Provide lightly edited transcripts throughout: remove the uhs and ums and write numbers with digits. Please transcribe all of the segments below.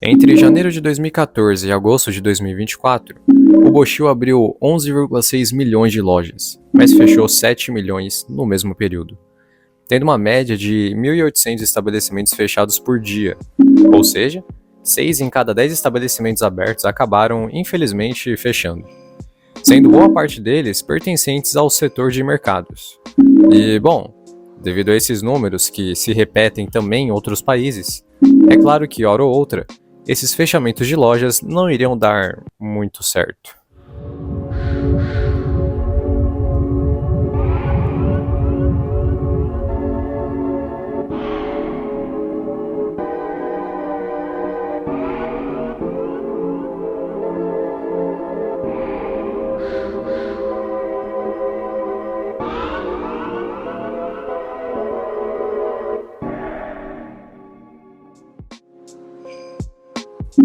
Entre janeiro de 2014 e agosto de 2024, o Bochil abriu 11,6 milhões de lojas, mas fechou 7 milhões no mesmo período, tendo uma média de 1.800 estabelecimentos fechados por dia, ou seja, 6 em cada 10 estabelecimentos abertos acabaram, infelizmente, fechando, sendo boa parte deles pertencentes ao setor de mercados. E, bom, devido a esses números que se repetem também em outros países, é claro que, hora ou outra, esses fechamentos de lojas não iriam dar muito certo.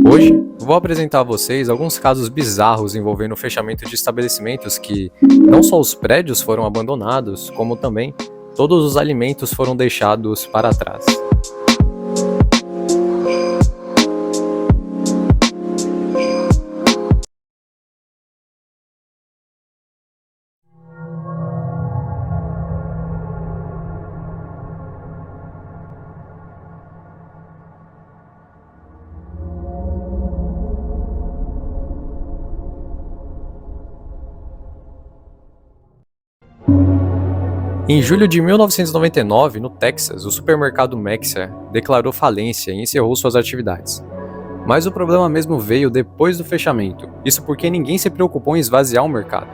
Hoje, vou apresentar a vocês alguns casos bizarros envolvendo o fechamento de estabelecimentos que não só os prédios foram abandonados, como também todos os alimentos foram deixados para trás. Em julho de 1999, no Texas, o supermercado Maxer declarou falência e encerrou suas atividades. Mas o problema mesmo veio depois do fechamento, isso porque ninguém se preocupou em esvaziar o mercado.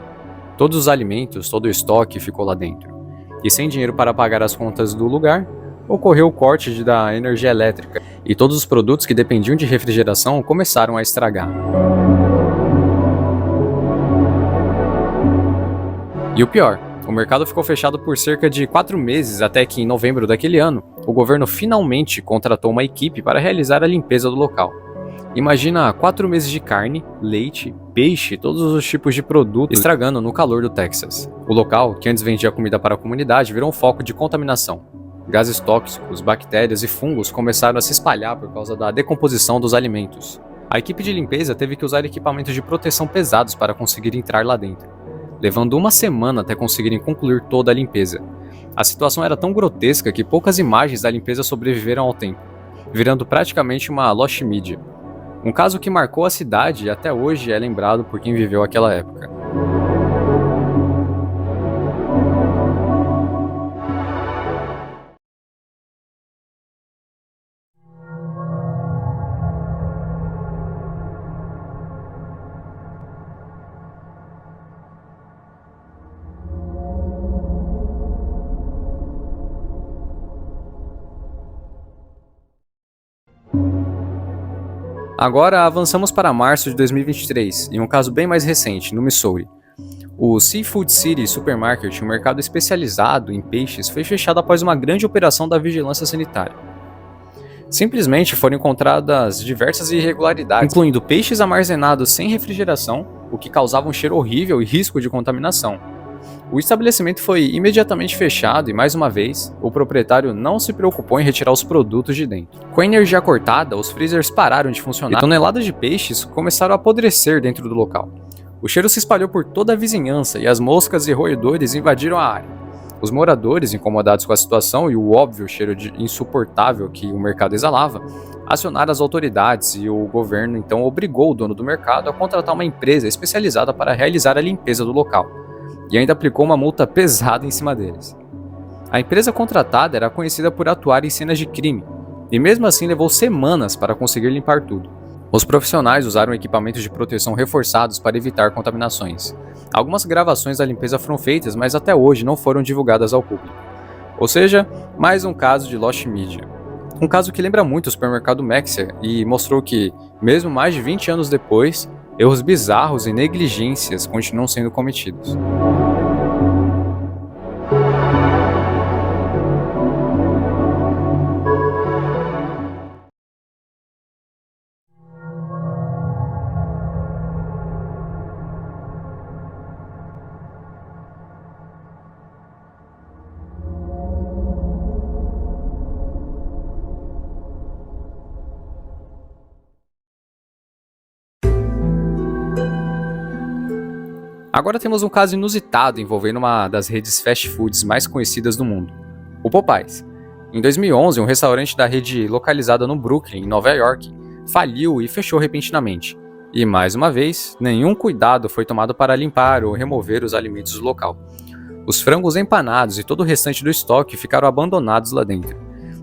Todos os alimentos, todo o estoque ficou lá dentro. E sem dinheiro para pagar as contas do lugar, ocorreu o corte da energia elétrica e todos os produtos que dependiam de refrigeração começaram a estragar. E o pior, o mercado ficou fechado por cerca de 4 meses até que, em novembro daquele ano, o governo finalmente contratou uma equipe para realizar a limpeza do local. Imagina 4 meses de carne, leite, peixe, todos os tipos de produtos estragando no calor do Texas. O local, que antes vendia comida para a comunidade, virou um foco de contaminação. Gases tóxicos, bactérias e fungos começaram a se espalhar por causa da decomposição dos alimentos. A equipe de limpeza teve que usar equipamentos de proteção pesados para conseguir entrar lá dentro, levando uma semana até conseguirem concluir toda a limpeza. A situação era tão grotesca que poucas imagens da limpeza sobreviveram ao tempo, virando praticamente uma lost media. Um caso que marcou a cidade e até hoje é lembrado por quem viveu aquela época. Agora avançamos para março de 2023, em um caso bem mais recente, no Missouri. O Seafood City Supermarket, um mercado especializado em peixes, foi fechado após uma grande operação da vigilância sanitária. Simplesmente foram encontradas diversas irregularidades, incluindo peixes armazenados sem refrigeração, o que causava um cheiro horrível e risco de contaminação. O estabelecimento foi imediatamente fechado e, mais uma vez, o proprietário não se preocupou em retirar os produtos de dentro. Com a energia cortada, os freezers pararam de funcionar e toneladas de peixes começaram a apodrecer dentro do local. O cheiro se espalhou por toda a vizinhança e as moscas e roedores invadiram a área. Os moradores, incomodados com a situação e o óbvio cheiro insuportável que o mercado exalava, acionaram as autoridades e o governo então obrigou o dono do mercado a contratar uma empresa especializada para realizar a limpeza do local, e ainda aplicou uma multa pesada em cima deles. A empresa contratada era conhecida por atuar em cenas de crime, e mesmo assim levou semanas para conseguir limpar tudo. Os profissionais usaram equipamentos de proteção reforçados para evitar contaminações. Algumas gravações da limpeza foram feitas, mas até hoje não foram divulgadas ao público. Ou seja, mais um caso de lost media. Um caso que lembra muito o supermercado Maxer e mostrou que, mesmo mais de 20 anos depois, erros bizarros e negligências continuam sendo cometidos. Agora temos um caso inusitado envolvendo uma das redes fast foods mais conhecidas do mundo, o Popeyes. Em 2011, um restaurante da rede localizada no Brooklyn, em Nova York, faliu e fechou repentinamente. E, mais uma vez, nenhum cuidado foi tomado para limpar ou remover os alimentos do local. Os frangos empanados e todo o restante do estoque ficaram abandonados lá dentro.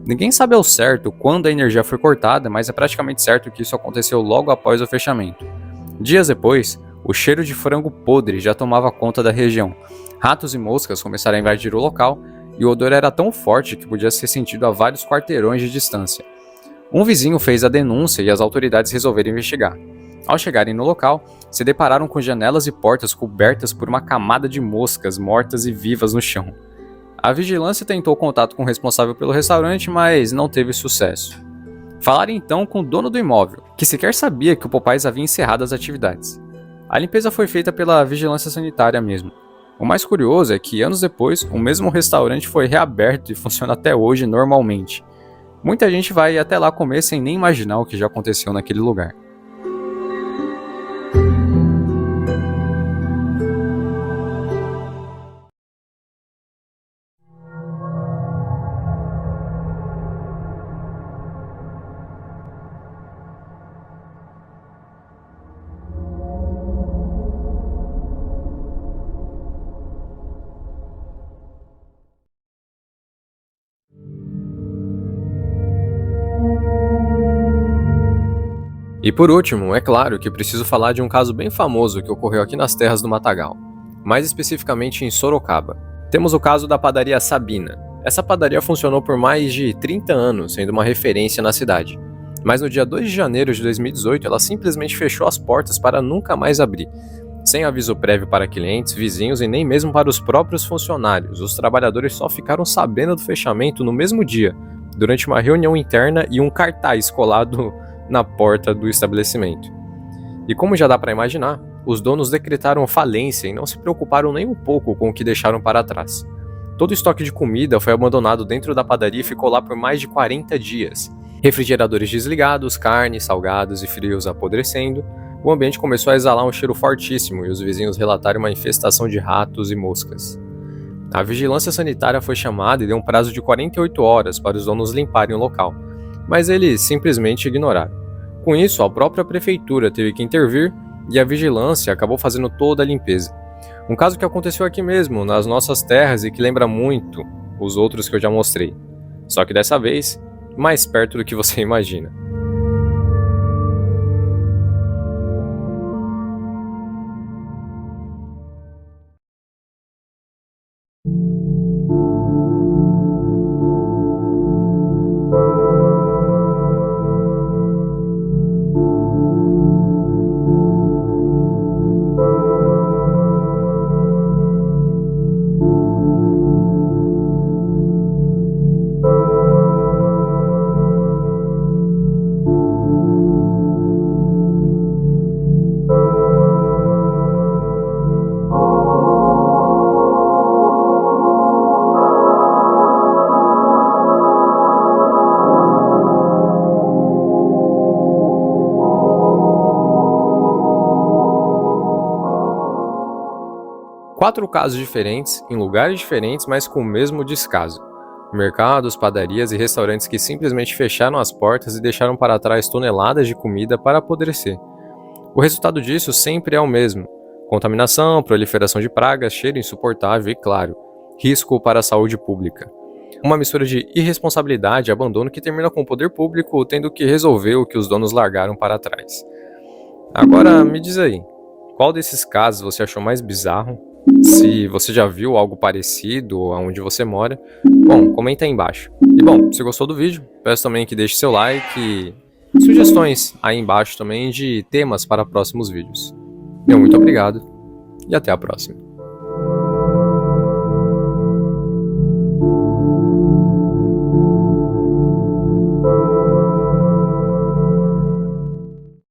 Ninguém sabe ao certo quando a energia foi cortada, mas é praticamente certo que isso aconteceu logo após o fechamento. Dias depois, o cheiro de frango podre já tomava conta da região. Ratos e moscas começaram a invadir o local e o odor era tão forte que podia ser sentido a vários quarteirões de distância. Um vizinho fez a denúncia e as autoridades resolveram investigar. Ao chegarem no local, se depararam com janelas e portas cobertas por uma camada de moscas mortas e vivas no chão. A vigilância tentou contato com o responsável pelo restaurante, mas não teve sucesso. Falaram então com o dono do imóvel, que sequer sabia que o Popeyes havia encerrado as atividades. A limpeza foi feita pela vigilância sanitária mesmo. O mais curioso é que, anos depois, o mesmo restaurante foi reaberto e funciona até hoje normalmente. Muita gente vai até lá comer sem nem imaginar o que já aconteceu naquele lugar. E por último, é claro que preciso falar de um caso bem famoso que ocorreu aqui nas terras do Matagal, mais especificamente em Sorocaba. Temos o caso da padaria Sabina. Essa padaria funcionou por mais de 30 anos, sendo uma referência na cidade. Mas no dia 2 de janeiro de 2018, ela simplesmente fechou as portas para nunca mais abrir. Sem aviso prévio para clientes, vizinhos e nem mesmo para os próprios funcionários, os trabalhadores só ficaram sabendo do fechamento no mesmo dia, durante uma reunião interna e um cartaz colado na porta do estabelecimento. E como já dá para imaginar, os donos decretaram falência e não se preocuparam nem um pouco com o que deixaram para trás. Todo o estoque de comida foi abandonado dentro da padaria e ficou lá por mais de 40 dias. Refrigeradores desligados, carnes, salgados e frios apodrecendo, o ambiente começou a exalar um cheiro fortíssimo e os vizinhos relataram uma infestação de ratos e moscas. A vigilância sanitária foi chamada e deu um prazo de 48 horas para os donos limparem o local, mas eles simplesmente ignoraram. Com isso, a própria prefeitura teve que intervir e a vigilância acabou fazendo toda a limpeza. Um caso que aconteceu aqui mesmo, nas nossas terras e que lembra muito os outros que eu já mostrei. Só que dessa vez, mais perto do que você imagina. Quatro casos diferentes, em lugares diferentes, mas com o mesmo descaso. Mercados, padarias e restaurantes que simplesmente fecharam as portas e deixaram para trás toneladas de comida para apodrecer. O resultado disso sempre é o mesmo: contaminação, proliferação de pragas, cheiro insuportável e, claro, risco para a saúde pública. Uma mistura de irresponsabilidade e abandono que termina com o poder público tendo que resolver o que os donos largaram para trás. Agora, me diz aí, qual desses casos você achou mais bizarro? Se você já viu algo parecido aonde você mora, bom, comenta aí embaixo. E bom, se gostou do vídeo, peço também que deixe seu like e sugestões aí embaixo também de temas para próximos vídeos. Meu muito obrigado e até a próxima.